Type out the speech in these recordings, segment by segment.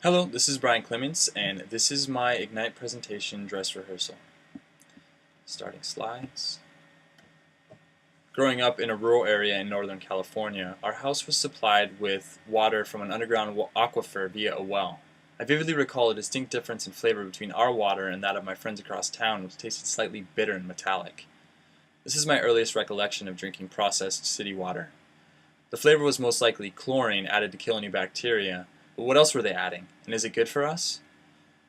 Hello, this is Brian Clements, and this is my Ignite presentation dress rehearsal. Starting slides. Growing up in a rural area in Northern California, our house was supplied with water from an underground aquifer via a well. I vividly recall a distinct difference in flavor between our water and that of my friends across town, which tasted slightly bitter and metallic. This is my earliest recollection of drinking processed city water. The flavor was most likely chlorine added to kill any bacteria, but what else were they adding, and is it good for us?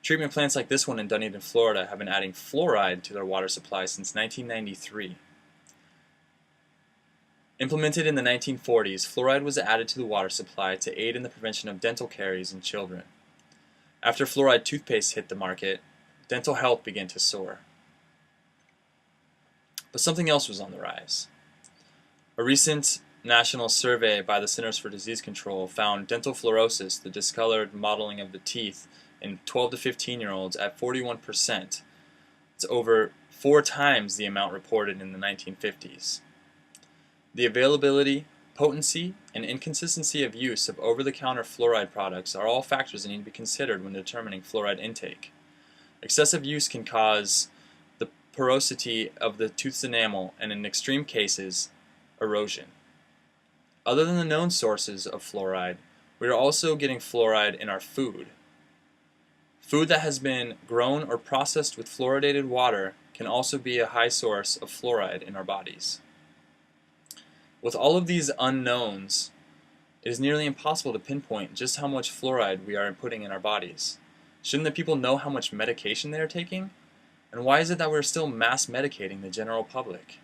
Treatment plants like this one in Dunedin, Florida have been adding fluoride to their water supply since 1993. Implemented in the 1940s, fluoride was added to the water supply to aid in the prevention of dental caries in children. After fluoride toothpaste hit the market, dental health began to soar. But something else was on the rise. A recent national survey by the Centers for Disease Control found dental fluorosis, the discolored mottling of the teeth, in 12 to 15-year-olds at 41%. It's over 4 times the amount reported in the 1950s. The availability, potency, and inconsistency of use of over-the-counter fluoride products are all factors that need to be considered when determining fluoride intake. Excessive use can cause the porosity of the tooth's enamel and, in extreme cases, erosion. Other than the known sources of fluoride, we are also getting fluoride in our food. Food that has been grown or processed with fluoridated water can also be a high source of fluoride in our bodies. With all of these unknowns, it is nearly impossible to pinpoint just how much fluoride we are putting in our bodies. Shouldn't the people know how much medication they are taking? And why is it that we're still mass medicating the general public?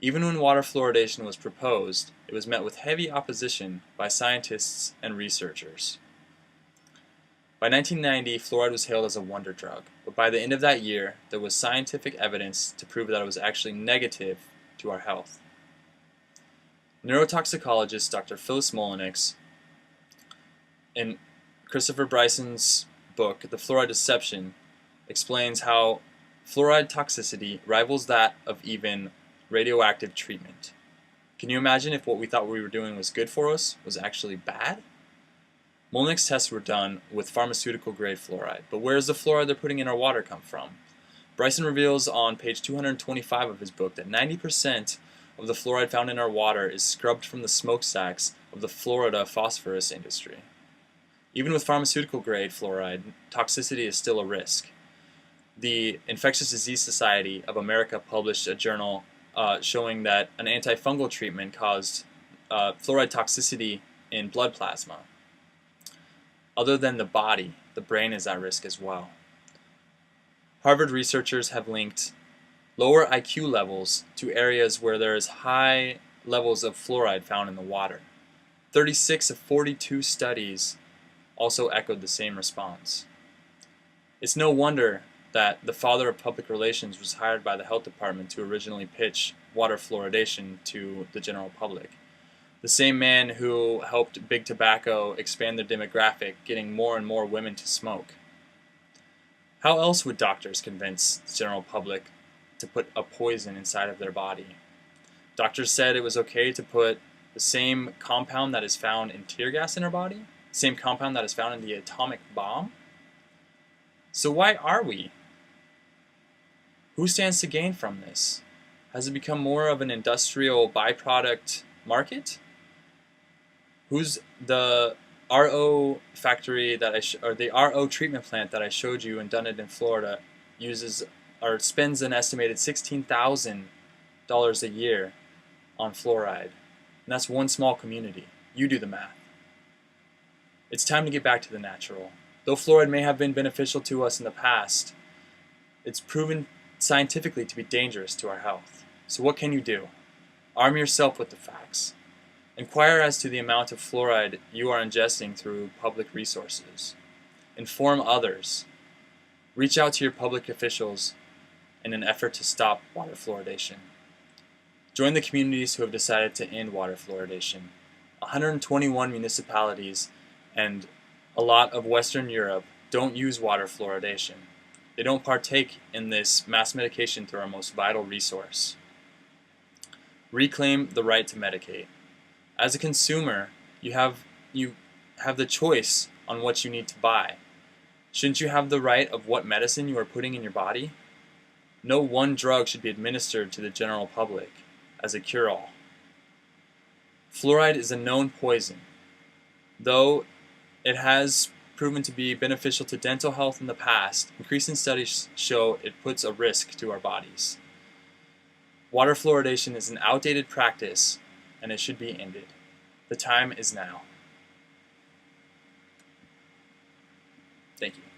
Even when water fluoridation was proposed, it was met with heavy opposition by scientists and researchers. By 1990, fluoride was hailed as a wonder drug, but by the end of that year, there was scientific evidence to prove that it was actually negative to our health. Neurotoxicologist Dr. Phyllis Molinix, in Christopher Bryson's book, The Fluoride Deception, explains how fluoride toxicity rivals that of even radioactive treatment. Can you imagine if what we thought we were doing was good for us was actually bad? Molinix tests were done with pharmaceutical-grade fluoride, but where does the fluoride they're putting in our water come from? Bryson reveals on page 225 of his book that 90% of the fluoride found in our water is scrubbed from the smokestacks of the Florida phosphorus industry. Even with pharmaceutical-grade fluoride, toxicity is still a risk. The Infectious Disease Society of America published a journal showing that an antifungal treatment caused fluoride toxicity in blood plasma. Other than the body, the brain is at risk as well. Harvard researchers have linked lower IQ levels to areas where there is high levels of fluoride found in the water. 36 of 42 studies also echoed the same response. It's no wonder that the father of public relations was hired by the health department to originally pitch water fluoridation to the general public. The same man who helped Big Tobacco expand their demographic, getting more and more women to smoke. How else would doctors convince the general public to put a poison inside of their body? Doctors said it was okay to put the same compound that is found in tear gas in our body, the same compound that is found in the atomic bomb. So why are we? Who stands to gain from this? Has it become more of an industrial byproduct market? Who's the RO factory that or the RO treatment plant that I showed you in Dunedin, Florida, uses or spends an estimated $16,000 a year on fluoride, and that's one small community. You do the math. It's time to get back to the natural. Though fluoride may have been beneficial to us in the past, it's proven scientifically to be dangerous to our health. So what can you do? Arm yourself with the facts. Inquire as to the amount of fluoride you are ingesting through public resources. Inform others. Reach out to your public officials in an effort to stop water fluoridation. Join the communities who have decided to end water fluoridation. 121 municipalities and a lot of Western Europe don't use water fluoridation. They don't partake in this mass medication through our most vital resource. Reclaim the right to medicate. As a consumer, you have the choice on what you need to buy? Shouldn't you have the right of what medicine you are putting in your body? No one drug should be administered to the general public as a cure-all. Fluoride is a known poison, though it has proven to be beneficial to dental health in the past. Increasing studies show it puts a risk to our bodies. Water fluoridation is an outdated practice, and it should be ended. The time is now. Thank you.